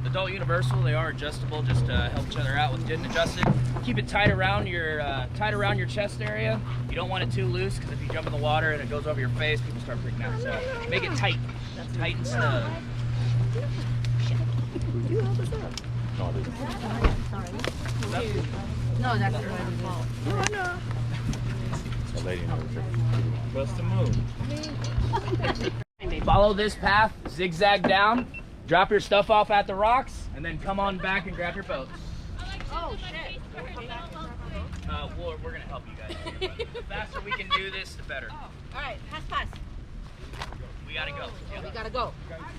adult universal. They are adjustable, just to help each other out with getting adjusted. Keep it tight around your chest area. You don't want it too loose, because if you jump in the water and it goes over your face, people start freaking out. So make it tight, tight and snug. You help us up. No, I didn't. Sorry. No, that's your fault. No, I know. That lady in there. Bust a move. Follow this path, zigzag down, drop your stuff off at the rocks, and then come on back and grab your boats. Oh, shit. We're gonna help you guys. The faster we can do this, the better. Oh, all right, pass. We gotta go. Yeah, we gotta go.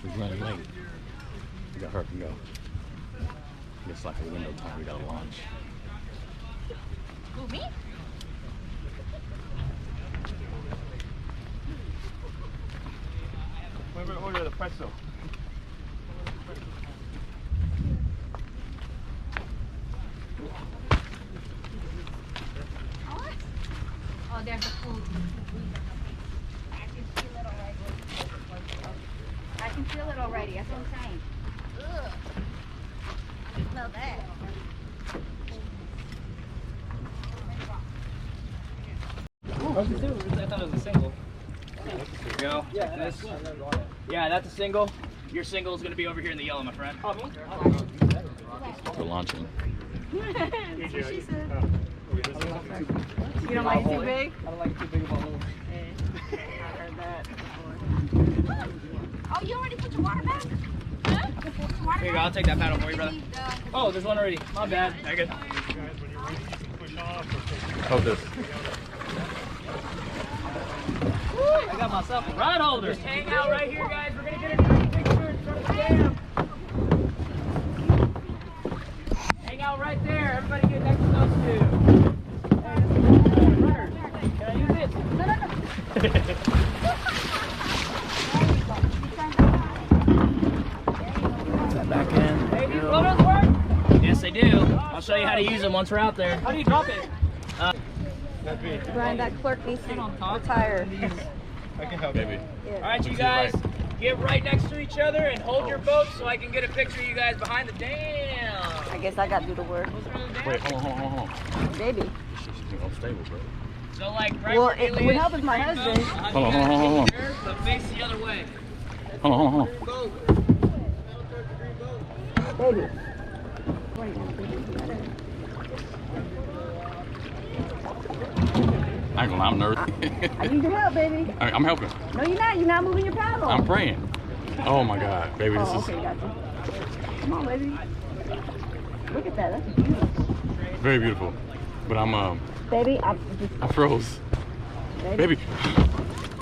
We're running late. We got her to go. It's like a window time. We gotta launch. Who, me? Order the pretzel. Oh, there's the food. I can feel it already. That's what I'm saying. Ugh. I can smell that. I thought it was a single. There you go. Yeah, this. Yeah, that's a single. Your single is going to be over here in the yellow, my friend. We're launching. That's what she said. You don't like it too big? I don't like it too big of a hole. I heard that before. Oh, you already put your water back? Here you go. I'll take that paddle for you, brother. Oh, there's one already. My bad. I good. Hold this. I got myself a ride holder. Just hang out right here, guys. We're gonna get a great picture in front of the dam. Hang out right there. Everybody get next to those two. Runner, can I use it? Put that back in. Hey, these floaters work? Yes, they do. I'll show you how to use them once we're out there. How do you drop it? Brian, that clerk needs to retire. I can help Baby. All right, you guys, get right next to each other and hold your boats so I can get a picture of you guys behind the dam. I guess I got to do the work. Wait, hold on. Baby. She's unstable, bro. So like right Well, where it Haley would is, help if my right husband. Hold on. So face the other way. Hold on. Baby. I ain't gonna lie, I'm nervous. I need your help, baby. I'm helping. No, you're not. You're not moving your paddle. I'm praying. Oh my God, baby, this Oh, is okay, gotcha. Come on, baby. Look at that. That's beautiful. very beautiful. But I'm Baby, I froze. Baby,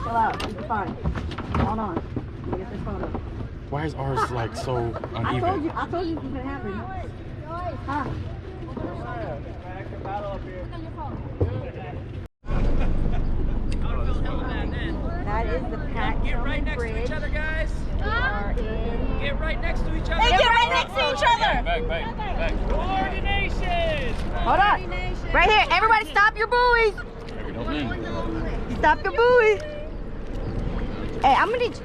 chill out. It's fine. Hold on. Let me get this photo. why is ours like so I told uneven? you this was gonna happen. Huh? That is the Pat Get right next Bridge. to each other, guys. We are in. Get right next to each other. Hey, get right next to each other. Back. Coordination. Hold on. Right here. Everybody stop your buoys. Baby, don't lean. Stop your buoy. Hey, I'm gonna need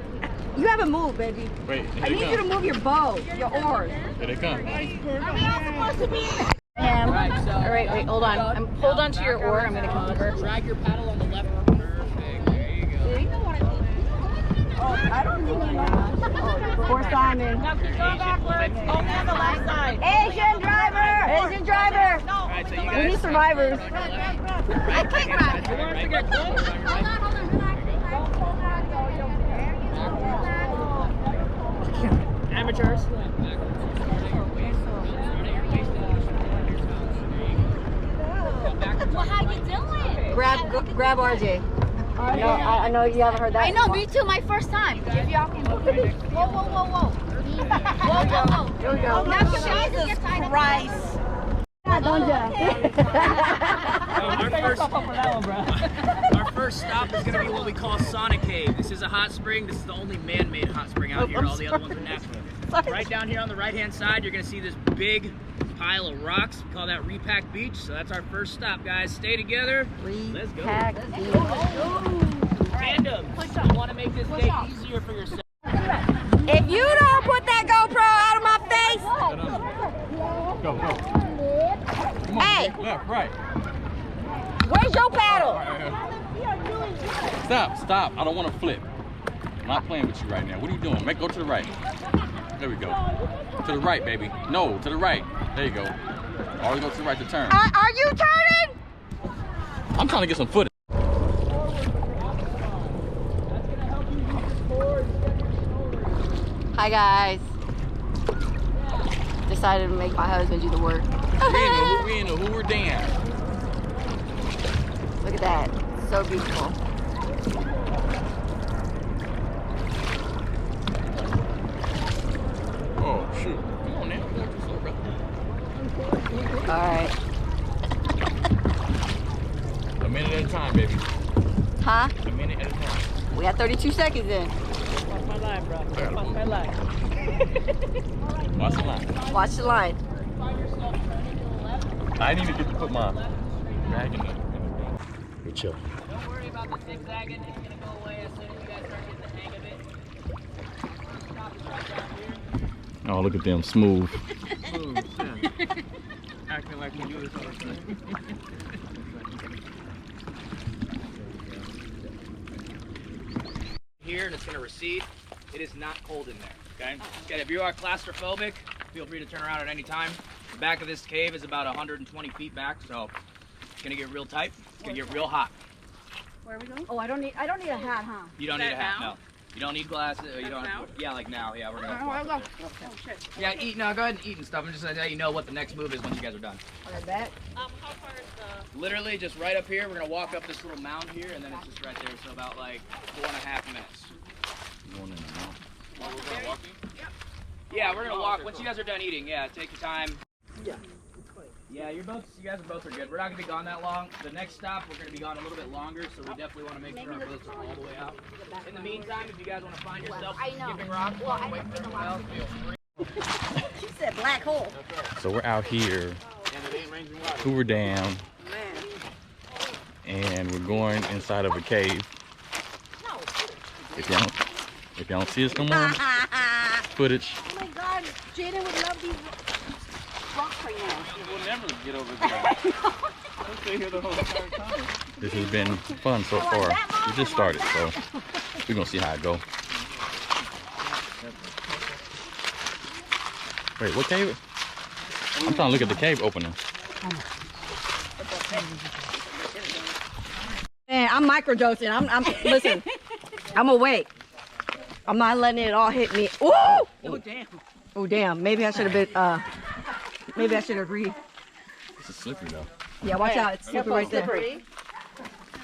you haven't moved, baby. Wait, I need you to move your bow, your oars. Here they come. Are we all supposed to be? Alright, so. All right, wait, hold on. Hold on to your oar. I'm gonna come over. Drag your paddle on the left. Perfect. There you go. Oh, I don't think you know. Poor Simon. Now keep going backwards. Only on the left side. Asian driver! Asian driver! Alright, so you guys. We need survivors. I can't grab. Hold on. Amateurs. Well, how you doing? Grab RJ. I know you haven't heard that. I know, me too. My first time. If y'all can. Whoa. Whoa. Here we go. Now, Jesus Christ. Don't you? Our first stop is going to be what we call Sonic Cave. This is a hot spring. This is the only man-made hot spring out here. All the other ones are natural. Right down here on the right-hand side, you're going to see this big pile of rocks. We call that Repack Beach. So that's our first stop, guys. Stay together. Let's go. Tandem. You want to make this day easier for yourself. If you don't put that GoPro out of my face, Go, go. Come on, Hey. left, right. Where's your paddle? Stop, stop. I don't want to flip. I'm not playing with you right now. What are you doing? Go to the right. There we go. To the right, baby. No, to the right. There you go. Always go to the right to turn. Are you turning? I'm trying to get some footage. Hi guys. Decided to make my husband do the work. We in the Hoover Dam. Look at that. So beautiful. Oh shoot. Come on now. Alright. A minute at a time, baby. Huh? A minute at a time. We got 32 seconds in. Watch my line, bro. Watch my line. Watch the line. Watch the line. I need to get to put my bag in there. We're chilling. Don't worry about the zigzagging. It's going to go away as soon as you guys start getting the hang of it. First stop is right down here. Oh, look at them, smooth. Acting like we do this all the time. Here, and it's going to recede. It is not cold in there, okay? Okay, if you are claustrophobic, feel free to turn around at any time. The back of this cave is about 120 feet back, so it's going to get real tight. It's going to get real hot. Where are we going? Oh, I don't need a hat, huh? You don't need a hat, no. You don't need glasses. You don't. Yeah, like now. Yeah, we're gonna. Oh, shit. Yeah, eat now. Go ahead and eat and stuff. I'm just gonna let you know what the next move is once you guys are done. I bet. How far is the... Literally, just right up here. We're gonna walk up this little mound here, and then it's just right there. So about like 4.5 minutes. Going in and out. We're gonna walk. Yeah, we're gonna walk. Once you guys are done eating, yeah, take your time. Yeah. Yeah, you guys are both good. We're not gonna be gone that long. The next stop, we're gonna be gone a little bit longer, so we definitely want to make sure our boats are all the way out. In the meantime, if you guys want to find yourself skipping rocks, wait for someone else, feel free. She said black hole. So we're out here, Hoover Dam, and we're going inside of a cave. If y'all don't see us no more footage, Oh my God, Jaden would love these rocks right now. We'll never get over there. I'll stay here the whole entire time. this has been fun so far. We just started, so we're gonna see how it go. Wait, what cave? I'm trying to look at the cave opening. Man, I'm microdosing. I'm listen. I'm awake. I'm not letting it all hit me. Ooh! Oh damn. Oh damn. Maybe I should have been maybe I should have read. This is slippery though. Yeah, watch out. It's slippery right there.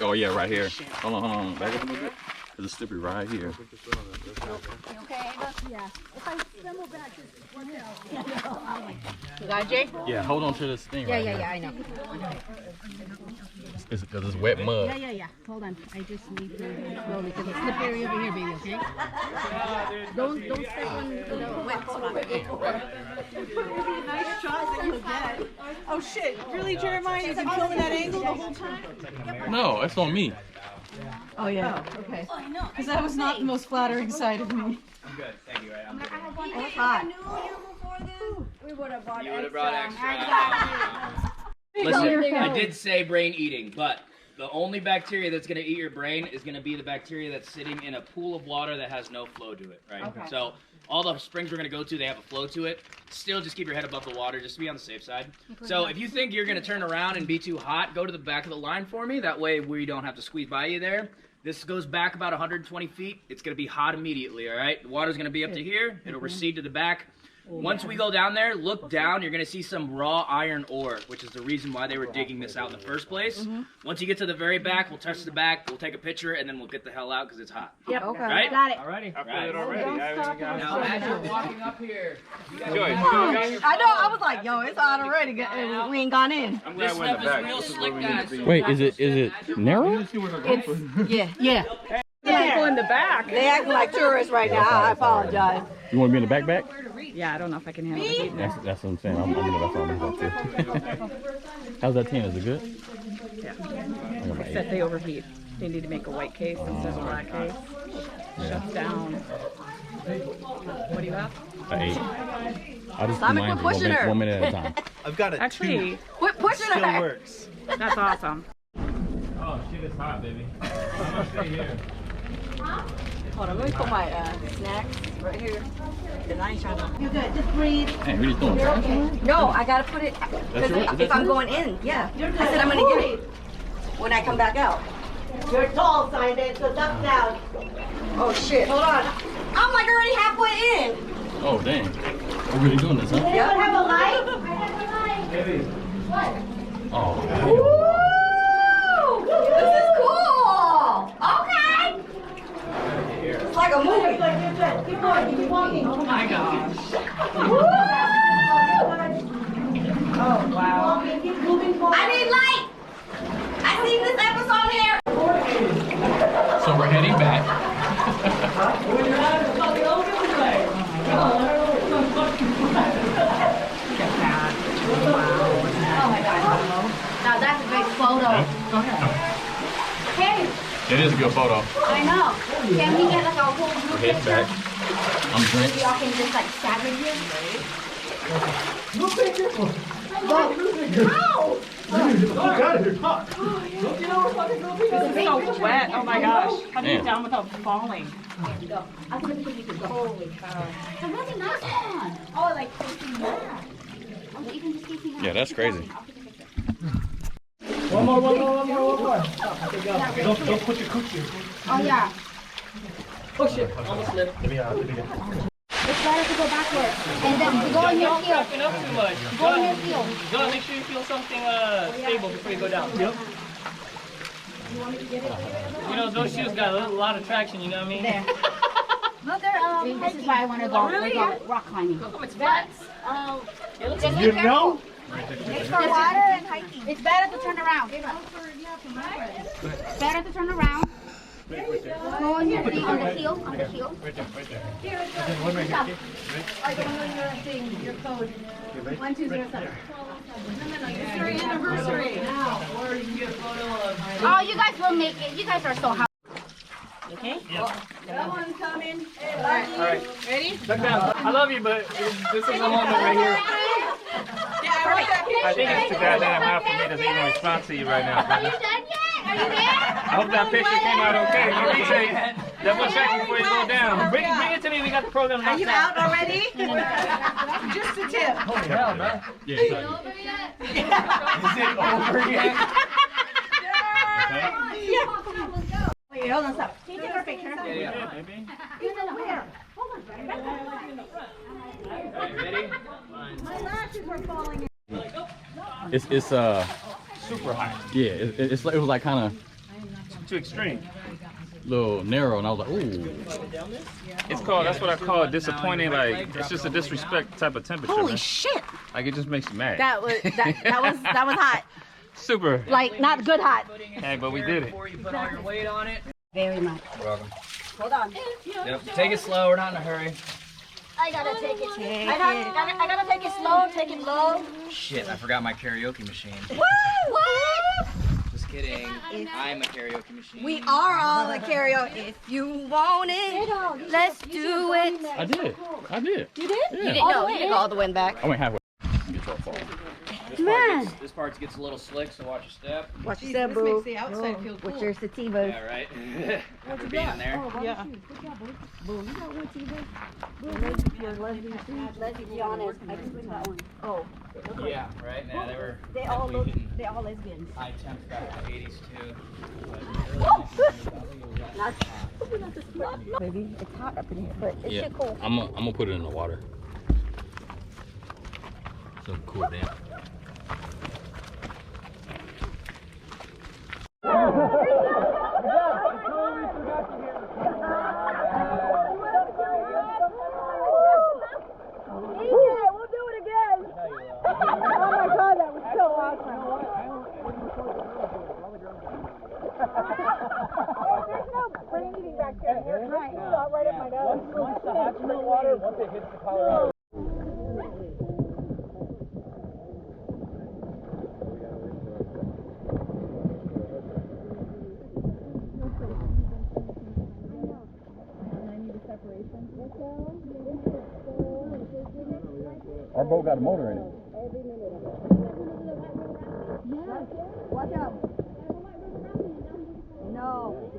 Oh yeah, right here. Hold on. Back up a little bit. There's a slippery right here. You okay, Ava? Yeah. If I stumble back, just watch out. You got it, Jay? Yeah, hold on to this thing right here. I know. It's because it's wet mud. Yeah. Hold on. I just need to slowly because it's slippery over here, baby. Okay. Don't step on the wet spot. Nice shot that you'll get. Oh shit, really, Jeremiah? You've been filming that angle the whole time? No, it's on me. Oh yeah, okay. Because that was not the most flattering side of me. I'm good. Thank you. I'm good. It's hot. We would have brought You would have brought extra. extra. Listen, I did say brain eating, but the only bacteria that's going to eat your brain is going to be the bacteria that's sitting in a pool of water that has no flow to it, right? Okay. So all the springs we're going to go to, they have a flow to it. Still, just keep your head above the water, just to be on the safe side. So if you think you're going to turn around and be too hot, go to the back of the line for me. That way we don't have to squeeze by you there. This goes back about 120 feet. It's going to be hot immediately, all right? The water's going to be up to here. It'll recede to the back. Once we go down there, look down, you're going to see some raw iron ore, which is the reason why they were digging this out in the first place. Once you get to the very back, we'll touch the back, well take a picture, and then we'll get the hell out because it's hot. Yep. Okay. Right? Got it. Alrighty. I feel it already. Now, as you're walking up here, you guys Joyce, I know. I was like, yo, it's hot already. We ain't gone in. I'm this glad we're in stuff the is back. real This is where slick, we need guys. to be. Wait, is it narrow? Yeah. Go in the back. They acting like tourists right now. I apologize. You want to be in the backpack? Yeah, I don't know if I can handle it. That's what I'm saying. I'm gonna that's all I'm about to. How's that 10? Is it good? Yeah. I got my Except 8. they overheat. They need to make a white case instead of a black case. Shuts down. What do you have? An 8. I'll just Simon, remind quit pushing her. 1 minute at a time. I've got a Actually, Quit pushing Still her. works. that's awesome. Oh shit, it's hot, baby. I'm gonna stay here. Hold on, let me put my snacks right here. Cause I ain't trying to. You're good. Just breathe. Hey, we just doing trash? No, I gotta put it. That's yours? Is If that I'm yours? going in, yeah. I said I'm gonna get it when I come back out. You're tall, Simon, so duck down. Oh shit! Hold on. I'm like already halfway in. Oh dang. We're really doing this, huh? Yeah. Have a light? Oh. Woo! This is cool. Okay. It's like a movie. You're good. Keep going. Keep walking. Oh my gosh. Woo! Oh, wow. Keep moving forward. I need light. I seen this episode here. So we're heading back. Oh my God. Now that's a great photo. Hey, It is a good photo. I know. Can we get like a whole We're group heading picture? back. I'm drinking. Y'all can just like stagger here. This is so wet. Oh my gosh. How do you Man. get down without falling? I think we could go. Holy cow. So what's the next one? Oh, like facing back. Oh, so even just facing back. Yeah, that's crazy. One more. Don't put your coochie. Oh yeah. Almost slipped. It's better to go backwards. And then we go in your heel. Backing up too much. Go in your heel. You gotta make sure you feel something stable before you go down. Yep. You know, those shoes got a lot of traction, you know what I mean? There. Look, this is why I want to go, rock climbing. How come it's flat? Just You be know? It's for water and hiking. It's better to turn around. Better to turn around. Go on your feet, on the heel, on the heel. I don't know your thing, your code. 1207. Your anniversary. Oh, you guys will make it. You guys are so happy. Okay? Someone coming. Hey, All right. Ready? Look down. I love you, but this is a moment right here. I think it's too goddamn hot for me to even respond to you right now, Are you brother. done yet? Are you there? I hope that picture came out okay. You can say double check before you go down. Bring it to me. We got the program. Are you out already? Just a tip. Holy hell, man. Yeah, it's like, Is it over yet? Wait, hold on, stop. Can you take our picture? Yeah. Ready? My lashes were falling in. it's Super hot. yeah, it was like kind of Too extreme. little narrow, and I was like, ooh. It's called, that's what I call it, disappointing. Like, it's just a disrespect type of temperature. Holy man. shit! Like, it just makes you mad. That was hot. Super. Like not good hot. Hey, but we did it. Before you put all your weight on it. Very much. You're welcome. Hold on. Yep. Take it slow. We're not in a hurry. I gotta take it. I gotta take it slow, take it low. Shit, I forgot my karaoke machine. What? Just kidding. I'm a karaoke machine. We are all a karaoke. If you want it, let's do it. I did. You did? Yeah. You didn't know. You didn't go all the way back. I went halfway. Get your fall. This part gets a little slick, so watch your step. Watch your step, boo. the outside feel With your sativas. Yeah, right. Ever being in there? Yeah. Lesbianas. I just put that one. Oh. Yeah, right. Now They all definitely look, hitting they all lesbians. high temps back in the 80s too. Baby, it's hot up in here, but it's Yeah, shit cool. I'm gonna put it in the water. So cool down. Our boat got a motor in it. Watch out. No.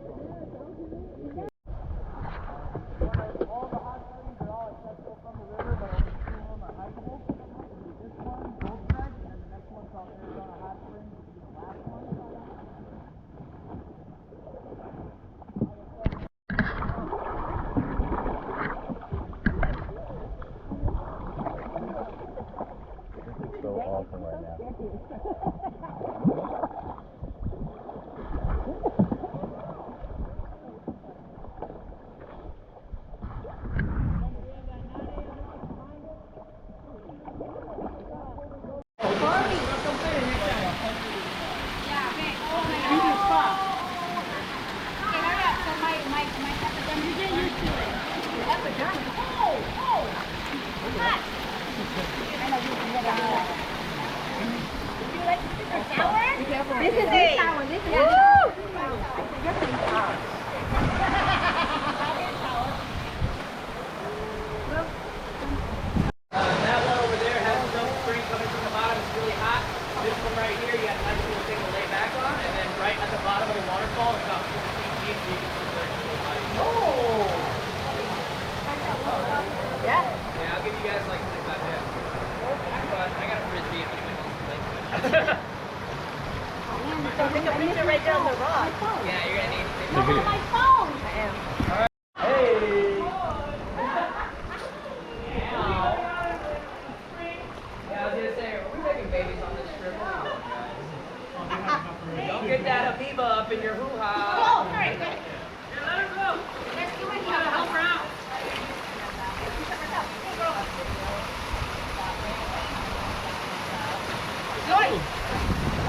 All the hot springs are all accessible from the river, but only 2 of them are hikeable. This one, Goldberg, and then the next one's called Arizona Hot Springs, which is the last one. This is so awesome right now. This is it. This is it. That one over there has no spring coming from the bottom. It's really hot. This one right here, you got a nice little thing to lay back on, and then right at the bottom of the waterfall, it's about 4 feet deep, so you can sit there and go by. Yeah. Yeah, I'll give you guys like 25 minutes. But I got a frisbee if anybody wants to play with it. Take a picture right there on the rock. Yeah, you're gonna need to take a On my phone. I am. Yeah, I was gonna say, are we making babies on this trip? Don't get that amoeba up in your hoo-ha. Oh, sorry. Yeah, let her go. Let's do it. Help her out.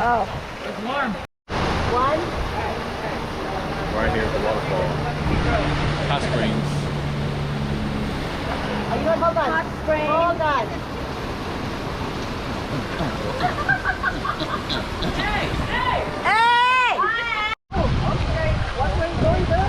Oh. It's warm. One. Right here at the waterfall. Hot springs. Are you going? Hold on. Hot spring. Hold on. Hey! Hey! Hey! Okay. What way you going, girl?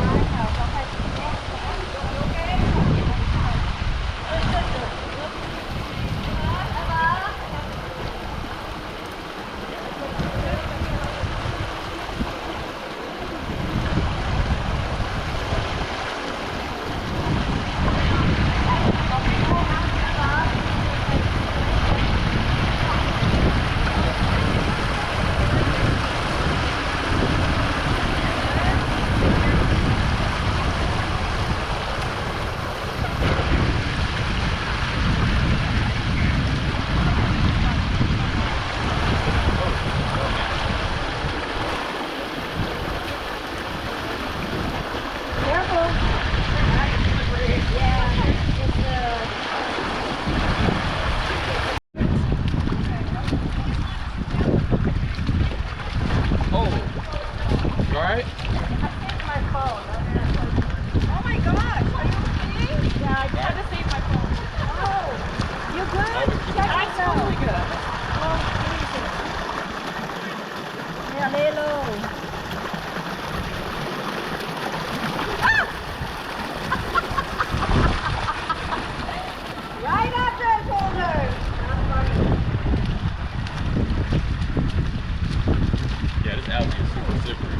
Alright? Oh my gosh, are you okay? Yeah, I had to save my phone. Oh, you good? I'm totally good. Yeah, lay low. Right after the shoulders. Yeah, this algae is super slippery.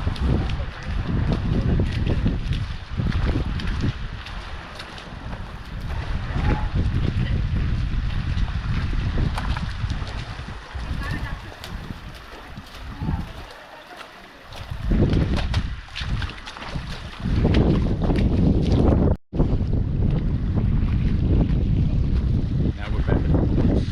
Now we're back at the roots.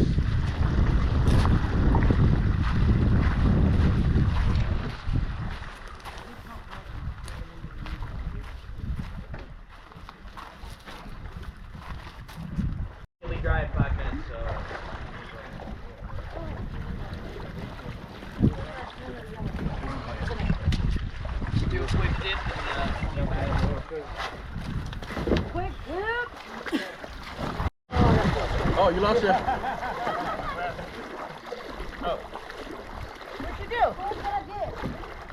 We dry in 5 minutes, so. Do a quick dip and Quick whip. Oh, you lost your... What'd you do? Who's gonna dip?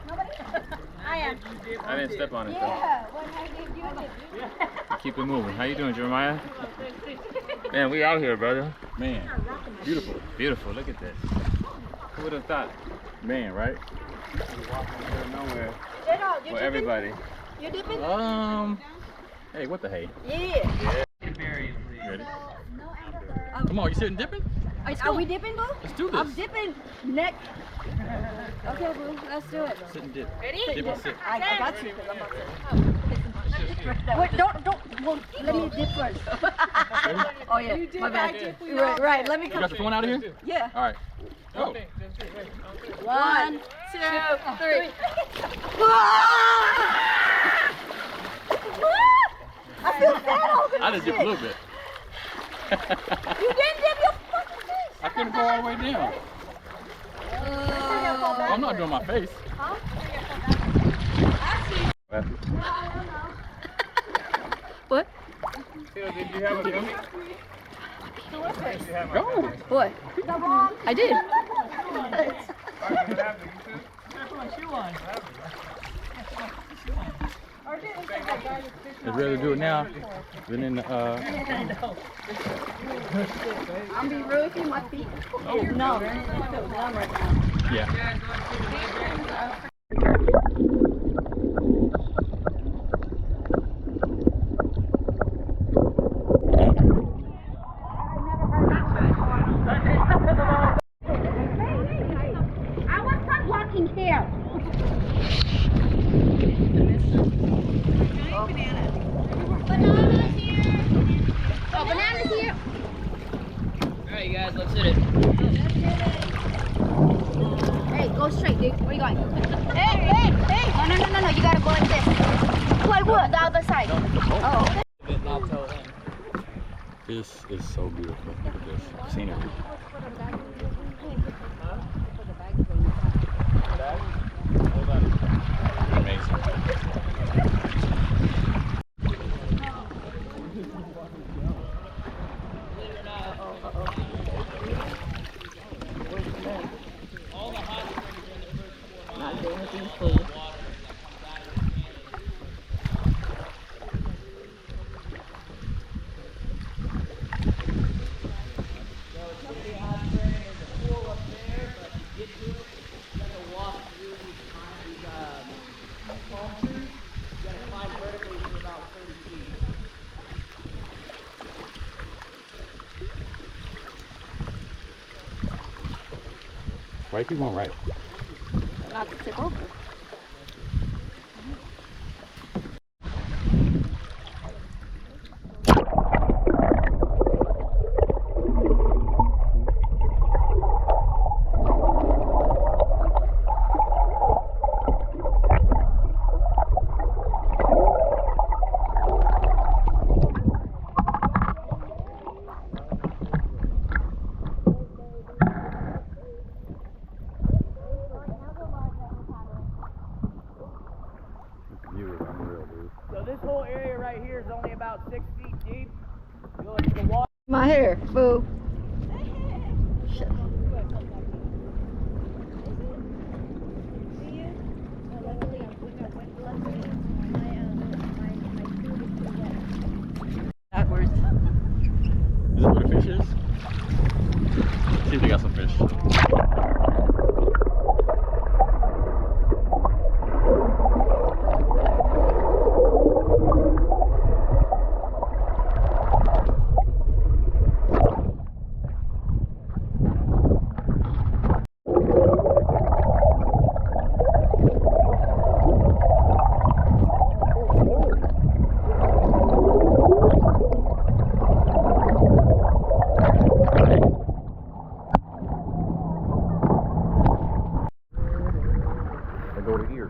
Nobody? I am. I didn't step on it though. Yeah, when I did, you did. Keep it moving. How you doing, Jeremiah? Man, we out here, brother. Man, beautiful. Beautiful. Look at this. Who would have thought? Man, right? Walking in the middle of nowhere Gerald, you for dipping? everybody. You dipping? Hey, what the hey? Yeah. Ready? Come on, you sitting dipping? Are we dipping, boo? Let's do this. I'm dipping neck. Okay, boo. Let's do it. Sit and dip. Ready? Dip and sit. I got you. I'm about to. Wait, don't. Well, let me dip first. Oh yeah. You did, My bad. I dip, we Right, right. Let me You come. got your phone out of here? Yeah. All right. Go. 1, 2, 3. I feel bad over I just dipped a little bit. You didn't dip your fucking face. I couldn't go all the way down. I'm not doing my face. What? Phil, did you have a gummy? Go. What? I did. I'd rather do it now than in the, I'm being really clean my feet. Oh. No, they're done right now. yeah. I want to start walking here. Bananas here. Oh, bananas here. Alright, you guys, let's hit it. Hey, go straight, dude. Where are you going? Hey. No. You gotta go like this. Like what? The other side. Oh. And I'll tell him. This is so beautiful. Look at this scenery. Amazing. Not doing anything cool. Right, keep going right. Not to tip over. The view is unreal, dude. So this whole area right here is only about 6 feet deep. You look at the water. My hair, boo. Backwards. Is that where the fish is? See if they got some fish. They go to here.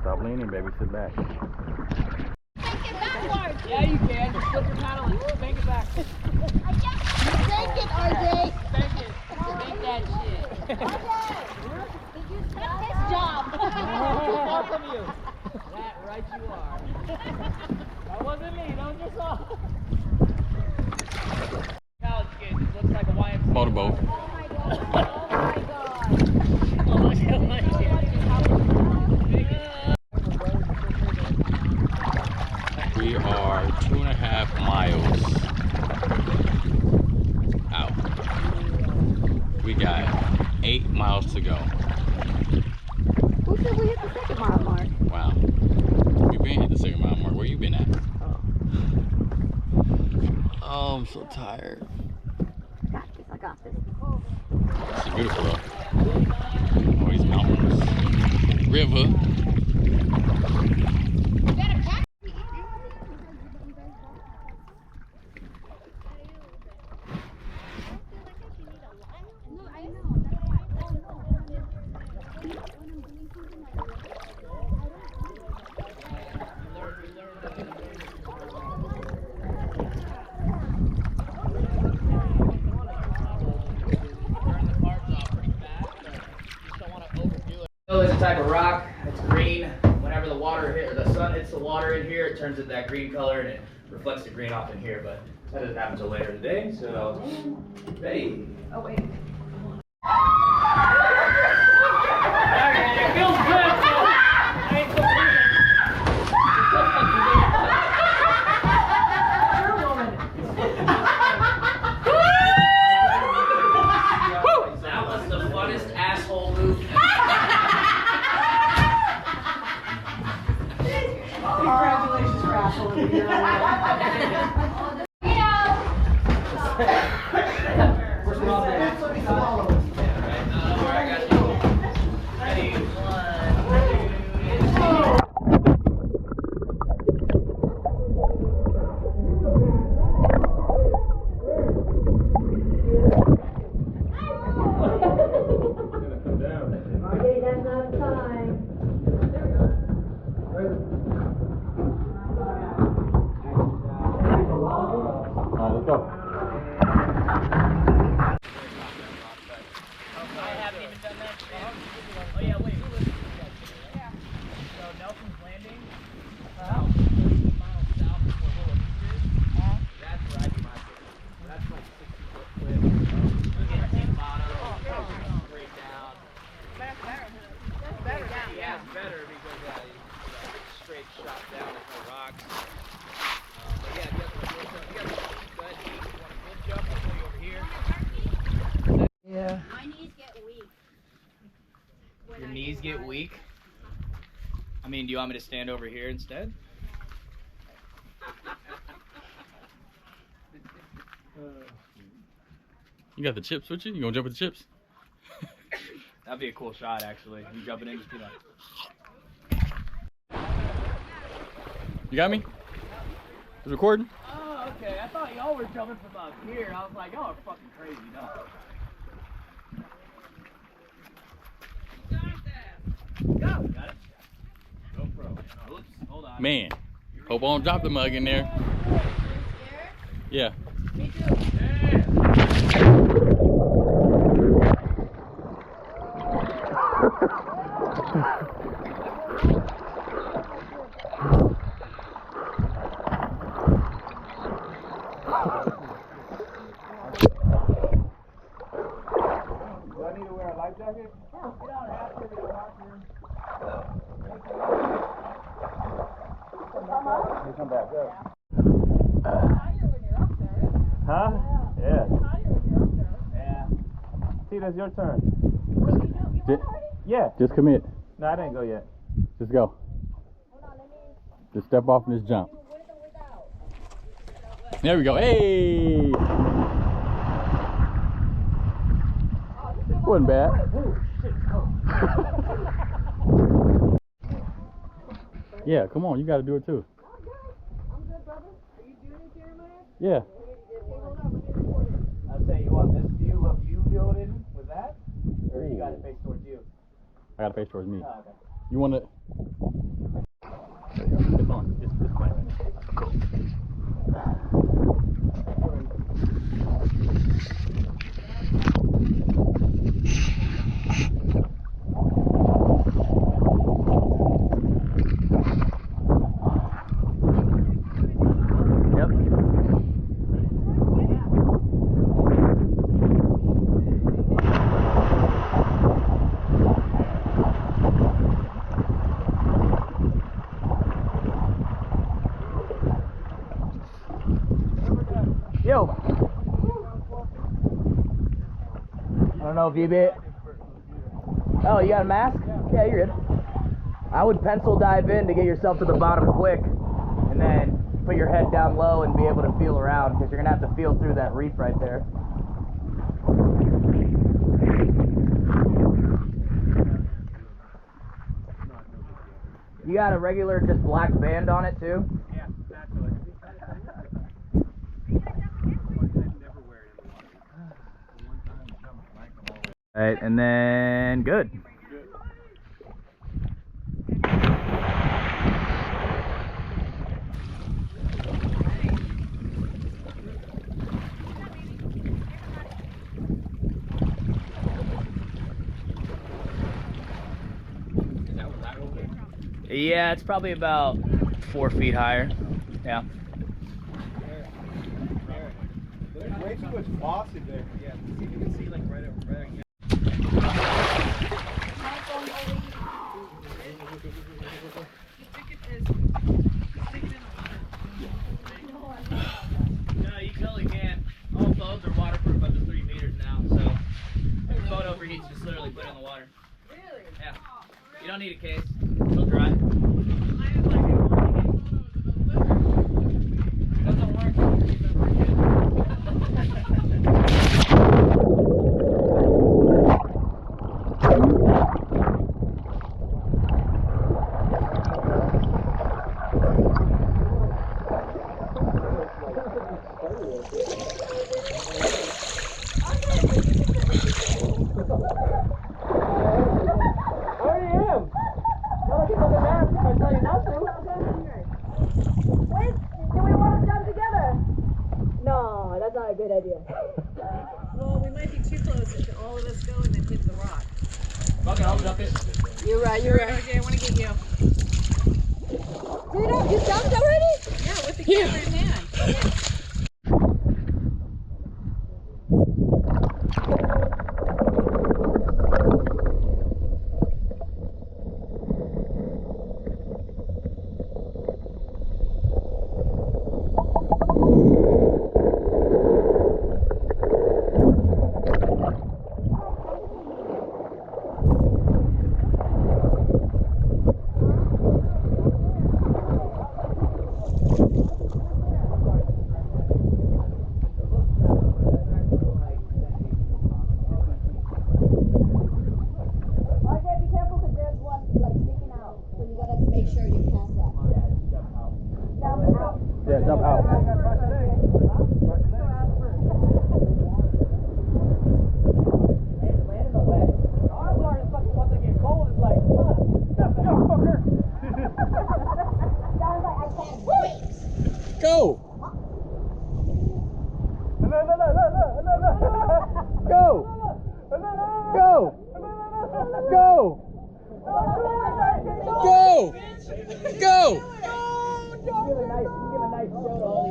Stop leaning, baby. Sit back. Yeah, you can. Just flip your paddle and spank it back. Thank it, RJ. Spank it. Spank that shit. That's his job. Far from you. That right you are. That wasn't me. That was yourself. College kid just looks like a YMCA. Motorboat. Oh my god. 2.5 miles out. We got 8 miles to go. Who said we hit the second mile mark? Wow. We've been hit the second mile mark. Where you been at? Oh, I'm so tired. I got this. It's beautiful though. Oh, these mountains. River. So it's a type of rock. It's green. Whenever the water hit, or the sun hits the water in here, it turns into that green color and it reflects the green off in here. But that doesn't happen until later today. So, ready? Oh wait. Okay, it feels good. So I ain't so That was the funnest asshole move. Congratulations for asshole. Where's Rob? That's what he swallowed. I got you. Ready? 1, 2. Okay, that's not time. Alright, let's go. I haven't even done that. Oh yeah, wait. So Nelson's Landing, about 30 miles south of where Hoover Dam is. That's where I do my fishing. That's like 60-foot cliff. You get to the bottom, straight down. That's better. Yeah, it's better because it's straight shot down with no rocks. But yeah, definitely. You guys want a good jump? I'll show you over here. Yeah. My knees get weak. Your knees get weak? I mean, do you want me to stand over here instead? You got the chips with you? You gonna jump with the chips? That'd be a cool shot, actually. You jumping in, just be like. You got me? It's recording? Oh, okay. I thought y'all were jumping from up here. I was like, y'all are fucking crazy, no. Go! Got it? GoPro. Oops, hold on. Man, hope I don't drop the mug in there. Yeah. Me too. Do I need to wear a life jacket? You don't have to, but you want to. You come back up. Higher when you're up there. Huh? Yeah. Higher when you're up there. Yeah. See, that's your turn. Yeah. Just commit. No, I didn't go yet. Just go. Just step off and just jump. There we go. Hey! Wasn't bad. Yeah, come on. You got to do it too. I'm good, brother. Are you doing it, Jeremiah? Yeah. Okay, hold on. Let me record it. I'll say you want this view of you building with that? Or you got it face towards you? I got to face towards me. Oh, okay. You want to? There you go. It's on. It's playing. Cool. Yo. I don't know if you be. Oh, you got a mask? Yeah, you're good. I would pencil dive in to get yourself to the bottom quick, and then put your head down low and be able to feel around, because you're gonna have to feel through that reef right there. You got a regular just black band on it too? Yeah, naturally. Alright, and then good. Yeah, it's probably about 4 feet higher. Yeah. There's way too much moss in there. Yeah, see if you can see like right here. No, you totally can. All boats are waterproof up to 3 meters now, so if the boat overheats, just literally put it in the water. Really? Yeah. You don't need a case. It'll dry. It doesn't work. Well, we might be too close if all of us go and then hit the rock. Okay, I'll jump it. You're right, you're right. Okay, I want to get you. You jumped already? Yeah, with the camera in hand. Yeah, jump out. Go! Go! Go! Go! Go! Go!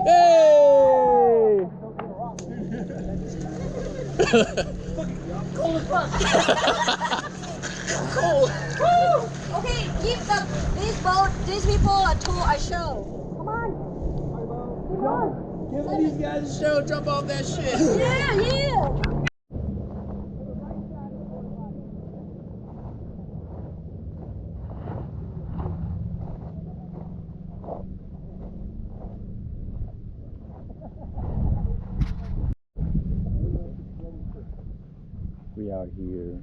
Hey! Cold as fuck. Cold. Woo! Okay, give these people a show. Come on. Come on. Give these guys a show, jump off that shit. Yeah, yeah. We out here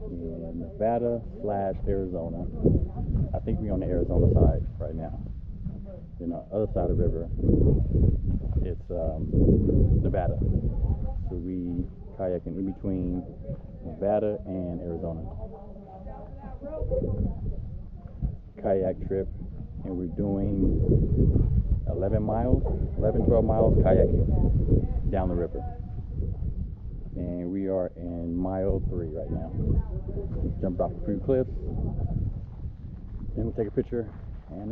in Nevada/Arizona. I think we're on the Arizona side right now. You know, other side of the river, it's Nevada. So we kayaking in between Nevada and Arizona. Kayak trip, and we're doing 12 miles kayaking down the river. And we are in mile 3 right now. Jumped off a few cliffs. Then we'll take a picture and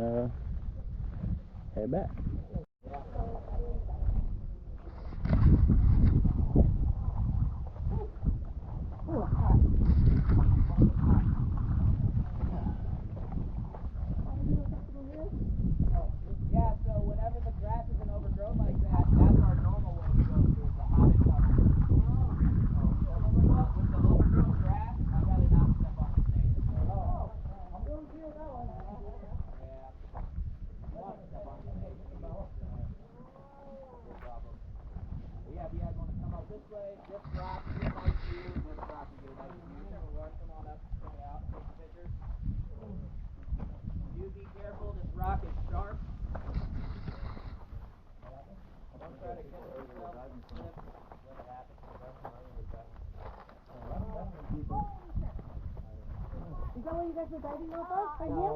head back. Yeah, so whenever the grass isn't overgrown like that, way. This rock, you get a nice view. This rock, you get a nice view. Come on up, come out, take a picture. Do be careful, this rock is sharp. Don't try to catch yourself and slip when it happens. Is that what you guys were diving off of? Right here?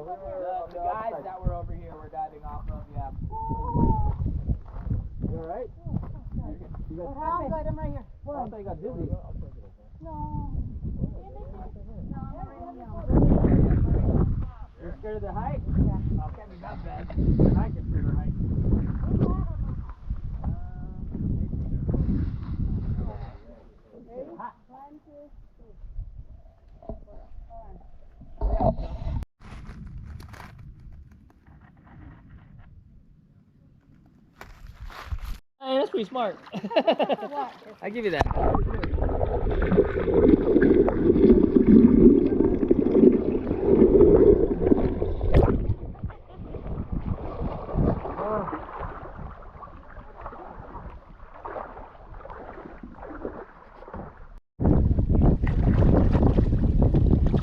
The guys that were over here were diving off of, yeah. You alright? What happened? I'm good, I'm right here. What? I thought you got dizzy. No. You're scared of the height? Yeah. Oh, can't be that bad. I get scared of height. Hot. 1, 2, 3. Hey, that's pretty smart. I give you that.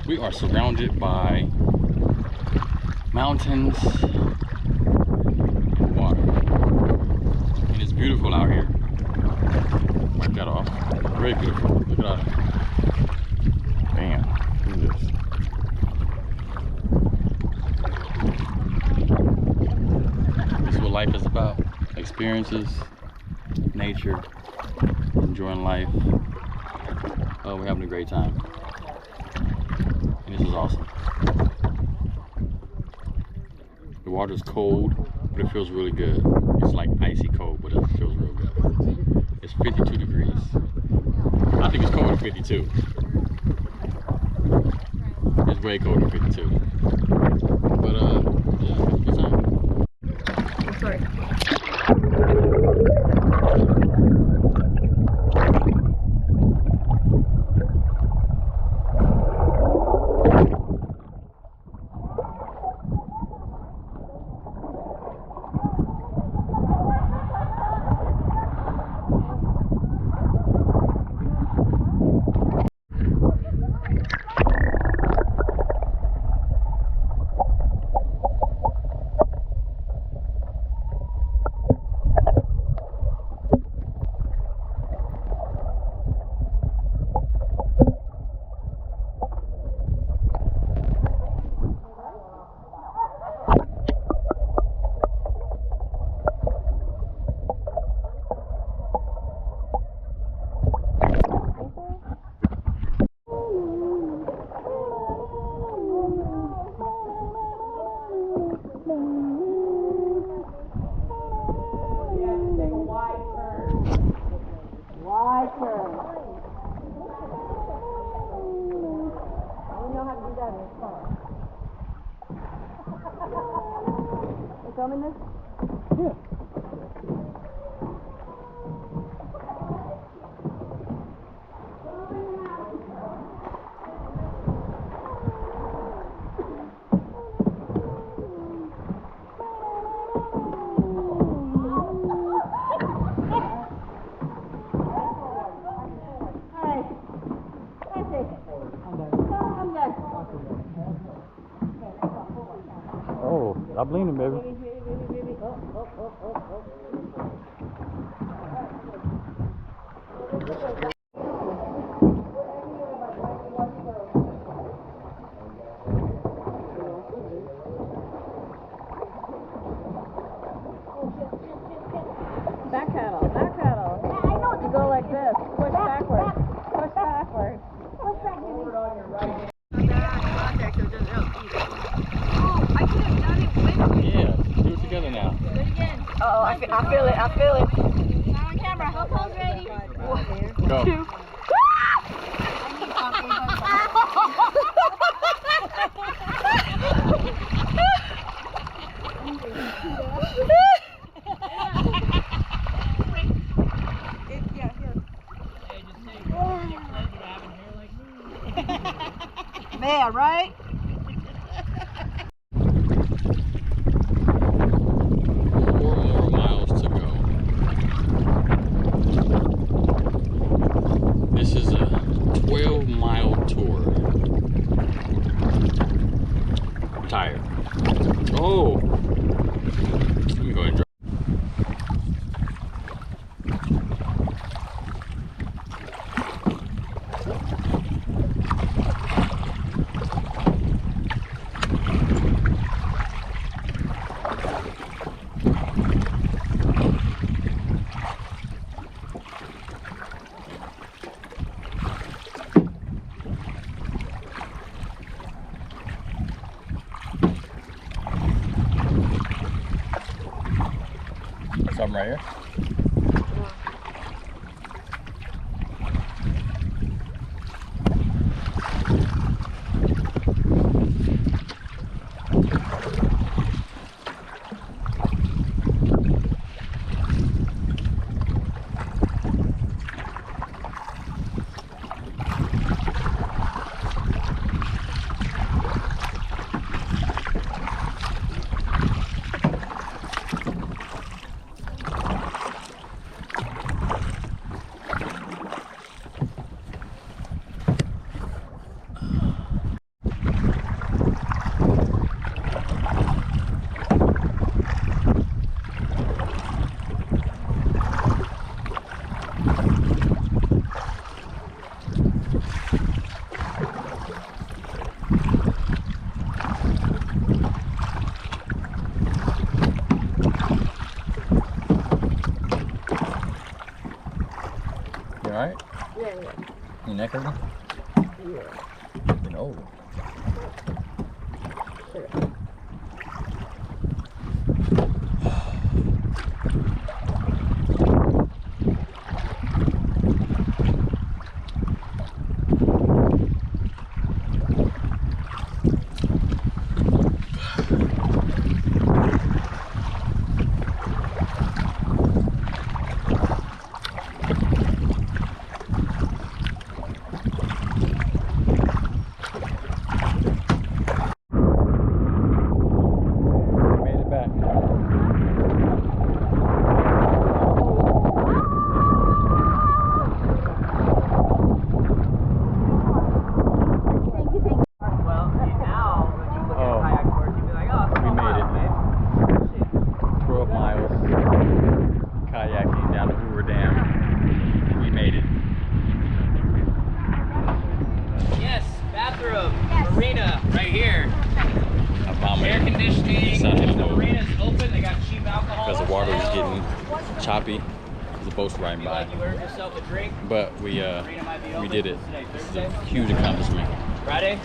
We are surrounded by mountains and water. And it's beautiful out here. Wipe that off. Very beautiful. Look at that. Bam. Look at this. This is what life is about. Experiences, nature, enjoying life. Oh, we're having a great time. And this is awesome. The water's cold, but it feels really good. It's like icy cold, but it feels real good. It's 52 degrees. I think it's colder than 52. It's way colder than 52. But yeah, good time. I'm sorry. You filming this? Yeah. Oh, stop leaning, baby. Back paddle, back paddle. Yeah, I know. You go like this. Push backwards. Push backwards. Push back. Forward on your right hand. Yeah, do it together now. Do it again. Oh, I feel it. I feel it. Now on camera. How close ready? Go. 2. Man, right? 4 more miles to go. something right here. You alright? Yeah, yeah. Your neck hurting? Yeah. No. Sure. Made it back. Well, now when you look at kayak sports, you'd be like, oh, We made it. man. 12 miles kayaking down the Hoover Dam. We made it. Yes, bathroom, marina, right here. I Air vomited conditioning. Inside the If the boat. marina's open, they got cheap alcohol. because the water was on getting choppy. The boat's riding sale. by. Like you earned yourself a drink. But we Marina might be open. did it. Today, This is Thursday? a huge accomplishment. Friday?